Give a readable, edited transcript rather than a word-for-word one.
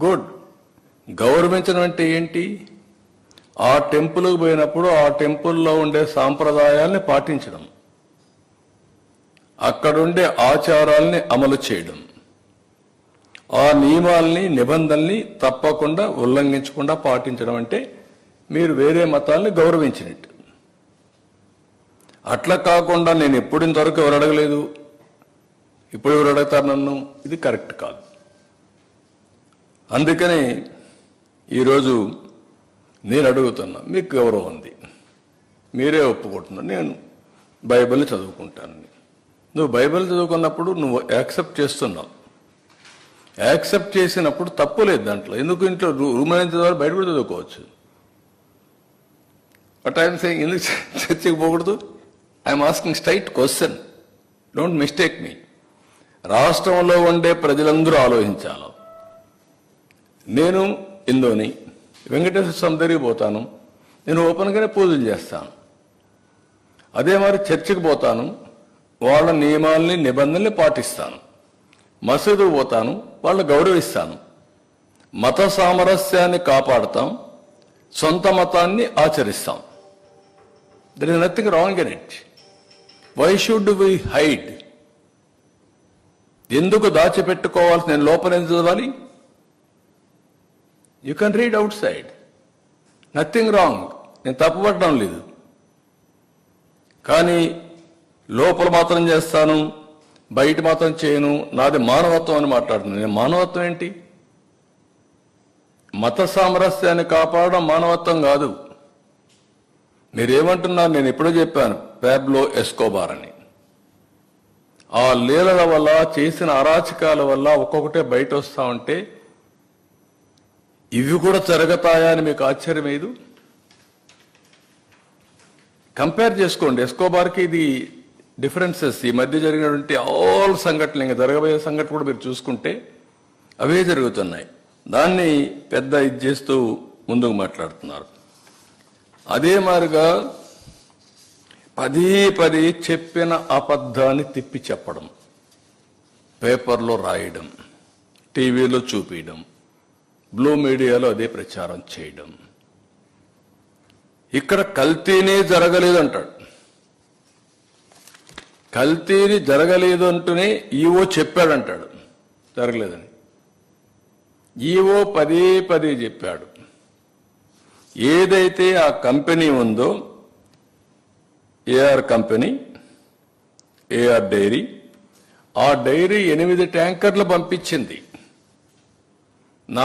Good. గౌరవించడం అంటే ఏంటి? ఆ టెంపుల్కి పోయినప్పుడు ఆ టెంపుల్లో ఉండే సాంప్రదాయాల్ని పాటించడం, అక్కడుండే ఆచారాల్ని అమలు చేయడం, ఆ నియమాల్ని నిబంధనల్ని తప్పకుండా ఉల్లంఘించకుండా పాటించడం అంటే మీరు వేరే మతాల్ని గౌరవించినట్టు. అట్లా కాకుండా నేను ఎప్పుడు ఇంతవరకు ఎవరు అడగలేదు, ఇప్పుడు ఎవరు అడుగుతారు నన్ను, ఇది కరెక్ట్ కాదు. అందుకని ఈరోజు నేను అడుగుతున్నా, మీకు గౌరవం ఉంది, మీరే ఒప్పుకుంటున్నారు, నేను బైబిల్ని చదువుకుంటాను. నువ్వు బైబిల్ చదువుకున్నప్పుడు నువ్వు యాక్సెప్ట్ చేస్తున్నావు. యాక్సెప్ట్ చేసినప్పుడు తప్పు లేదు దాంట్లో. ఎందుకు ఇంట్లో రూమ్ అనేది చదవాలి, బయట కూడా చదువుకోవచ్చు. బట్ ఐఎమ్ సేయింగ్ ఎందుకు చర్చకి పోకూడదు? I'm asking straight question, don't mistake me. రాష్ట్రంలో ఉండే ప్రజలందరూ ఆలోచించాలి. నేను హిందూని, వెంకటేశ్వర స్వామి దగ్గరికి పోతాను, నేను ఓపెన్గానే పూజలు చేస్తాను. అదే మరి చర్చికి పోతాను, వాళ్ళ నియమాల్ని నిబంధనల్ని పాటిస్తాను. మసీదుకు పోతాను, వాళ్ళని గౌరవిస్తాను. మత సామరస్యాన్ని కాపాడుతాం, సొంత మతాన్ని ఆచరిస్తాం. There is nothing wrong in it. Why should we hide? ఎందుకు దాచిపెట్టుకోవాల్సి? నేను లోపల ఎందుకు చదవాలి? You can read outside, nothing wrong, నేను తప్పుపడడం లేదు. కానీ లోపల మాత్రం చేస్తాను, బయట మాత్రం చేయను, నాది మానవత్వం అని మాట్లాడుతున్నాను. నేను మానవత్వం ఏంటి? మత సామరస్యాన్ని కాపాడడం మానవత్వం కాదు. మీరేమంటున్నారు? నేను ఎప్పుడో చెప్పాను, పాబ్లో ఎస్కోబార్ అని. ఆ లీలల వల్ల, చేసిన అరాచకాల వల్ల ఒక్కొక్కటే బయట వస్తా ఉంటే ఇవి కూడా జరుగుతాయా అని మీకు ఆశ్చర్యం లేదు? కంపేర్ చేసుకోండి. ఎస్కోబార్కి ఇది డిఫరెన్సెస్ ఈ మధ్య జరిగినటువంటి ఆల్ సంఘటనలు, ఇంకా జరగబోయే సంఘటన కూడా మీరు చూసుకుంటే అవే జరుగుతున్నాయి. దాన్ని పెద్ద ఇది చేస్తూ ముందుకు మాట్లాడుతున్నారు. అదే మాదిరిగా పదే చెప్పిన అబద్ధాన్ని తిప్పి చెప్పడం, పేపర్లో రాయడం, టీవీలో చూపించడం, బ్లూ మీడియాలో అదే ప్రచారం చేయడం. ఇక్కడ కల్తీనే జరగలేదు అంటాడు. కల్తీని జరగలేదు అంటూనే ఈవో చెప్పాడంటాడు జరగలేదని. ఈవో పదే చెప్పాడు. ఏదైతే ఆ కంపెనీ ఉందో, ఏఆర్ కంపెనీ, ఏఆర్ డైరీ, ఆ డైరీ 8 ట్యాంకర్లు పంపించింది.